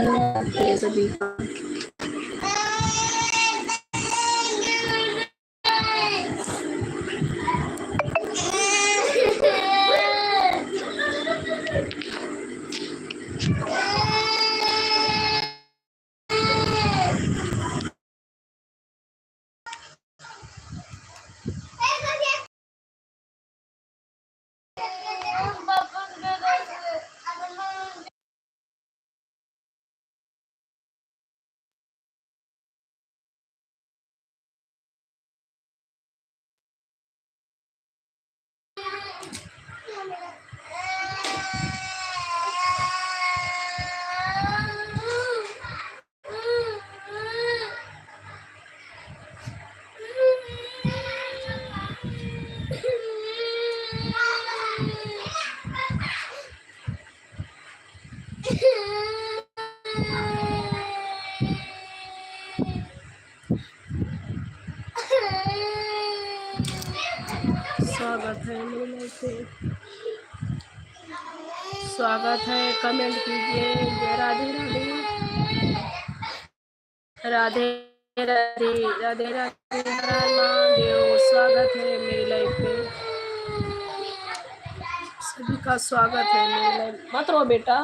नमस्ते सभी का। स्वागत है मेरे लाइफ पे, स्वागत है। कमेंट कीजिए। जय राधे राधे राधे राधे राधे राधे महादेव। स्वागत है मेरी लाइफ पे, सभी का स्वागत है मेरी लाइफ। मत रो बेटा,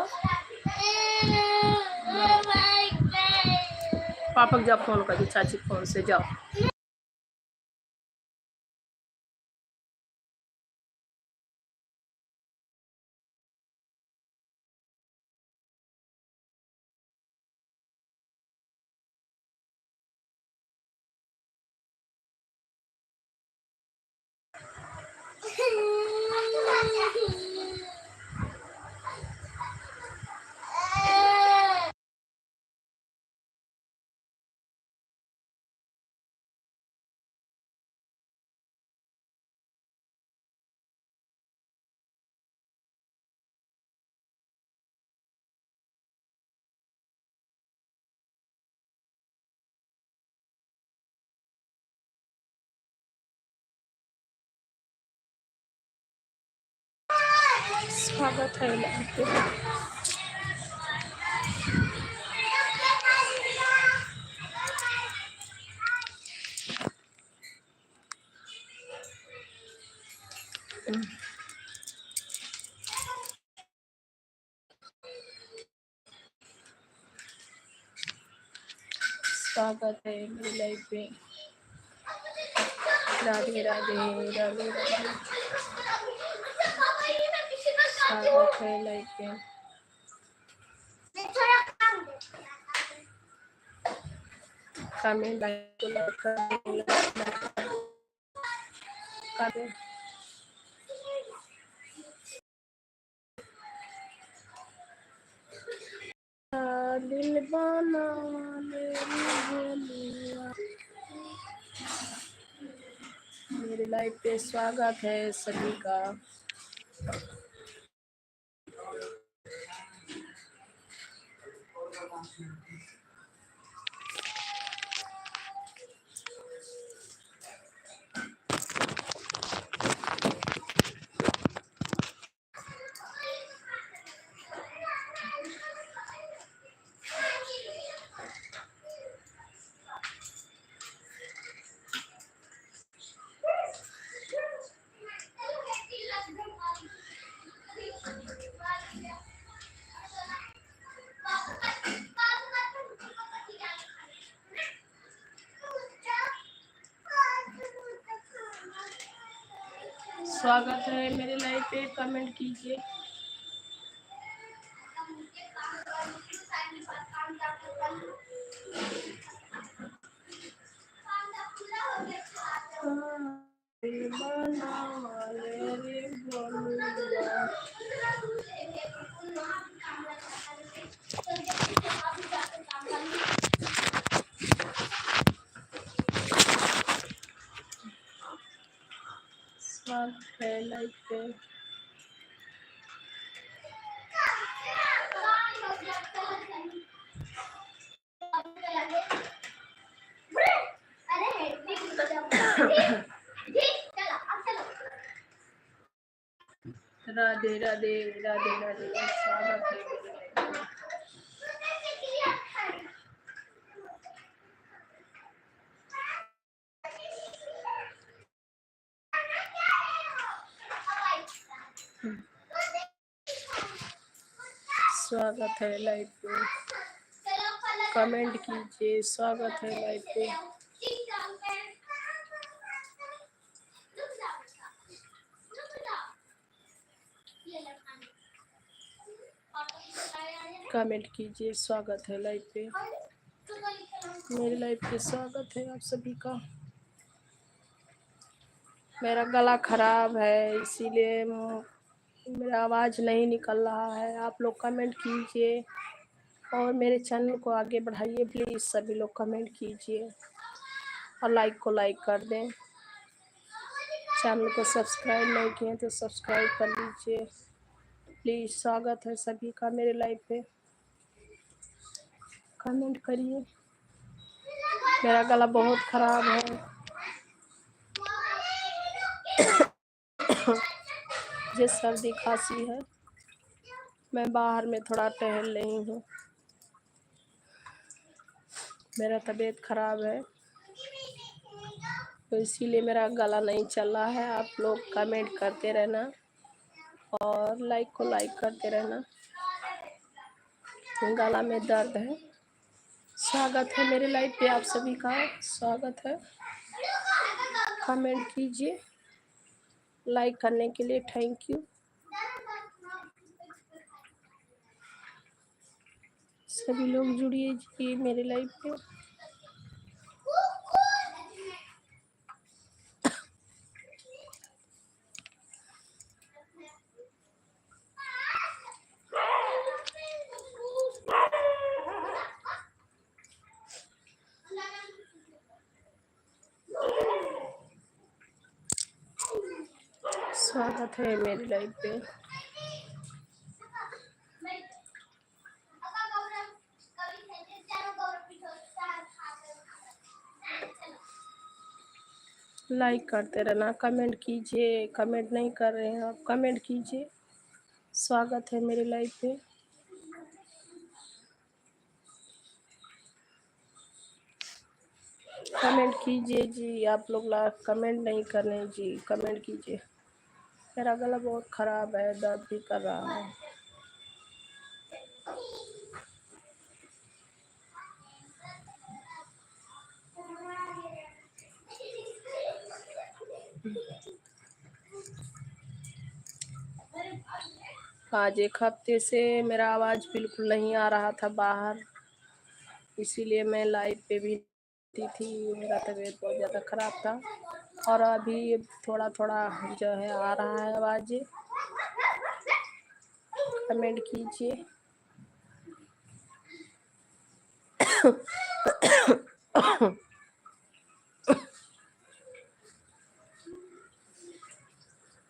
पापा को जाओ फोन कर दो, चाची फोन से जाओ। स्वागत है लाइफ पे। स्वागत है मेरी लाइफ पे। राधे राधे राधे राधे। स्वागत है लाइफ पे। कमेंट लाइक कर दिल बना मेरी लाइफ पे। स्वागत है सभी का। स्वागत है मेरे लाइफ पे। कमेंट कीजिए। स्वागत है लाइफ पे। राधे राधे राधे राधे। स्वागत है। स्वागत है लाइव पे, कमेंट कीजिए। स्वागत है लाइव पे। कमेंट कीजिए। स्वागत है लाइव पे, मेरे लाइव पे स्वागत है आप सभी का। मेरा गला खराब है इसीलिए मेरा आवाज़ नहीं निकल रहा है। आप लोग कमेंट कीजिए और मेरे चैनल को आगे बढ़ाइए प्लीज़। सभी लोग कमेंट कीजिए और लाइक को लाइक कर दें। चैनल को सब्सक्राइब नहीं किए तो सब्सक्राइब कर लीजिए प्लीज़। स्वागत है सभी का मेरे लाइव पे, कमेंट करिए। मेरा गला बहुत ख़राब है, मुझे सर्दी खांसी है। मैं बाहर में थोड़ा टहल रही हूँ, मेरा तबीयत ख़राब है तो इसीलिए मेरा गला नहीं चल रहा है। आप लोग कमेंट करते रहना और लाइक को लाइक करते रहना। गला में दर्द है। स्वागत है मेरे लाइव पे आप सभी का, स्वागत है। कमेंट कीजिए, लाइक करने के लिए थैंक यू। सभी लोग जुड़िए जी मेरे लाइव पे। स्वागत है मेरे लाइव पे। लाइक करते रहना, कमेंट कीजिए। कमेंट नहीं कर रहे हैं आप, कमेंट कीजिए। स्वागत है मेरे लाइव पे। कमेंट कीजिए जी, आप लोग कमेंट नहीं कर रहे हैं जी, कमेंट कीजिए। मेरा गला बहुत ख़राब है, दर्द भी कर रहा है। आज एक हफ्ते से मेरा आवाज़ बिल्कुल नहीं आ रहा था बाहर, इसीलिए मैं लाइव पे भी थी। मेरा तबीयत बहुत ज़्यादा ख़राब था और अभी थोड़ा थोड़ा जो है आ रहा है आवाज़। कमेंट कीजिए।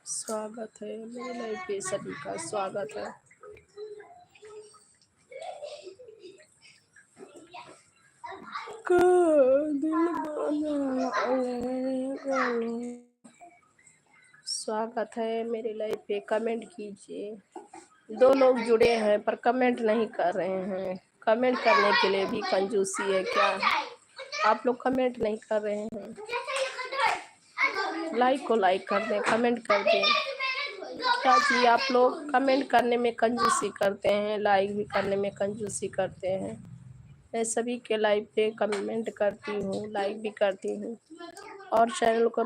स्वागत है मेरे लाइव पे सभी का, स्वागत है। स्वागत है मेरे लाइव पे, कमेंट कीजिए। 2 लोग जुड़े हैं पर कमेंट नहीं कर रहे हैं। कमेंट करने के लिए भी कंजूसी है क्या? आप लोग कमेंट नहीं कर रहे हैं। लाइक को लाइक कर दें, कमेंट कर दें। क्या जी आप लोग कमेंट करने में कंजूसी करते हैं, लाइक भी करने में कंजूसी करते हैं। मैं सभी के लाइव पे कमेंट करती हूँ, लाइक भी करती हूँ और चैनल को मैं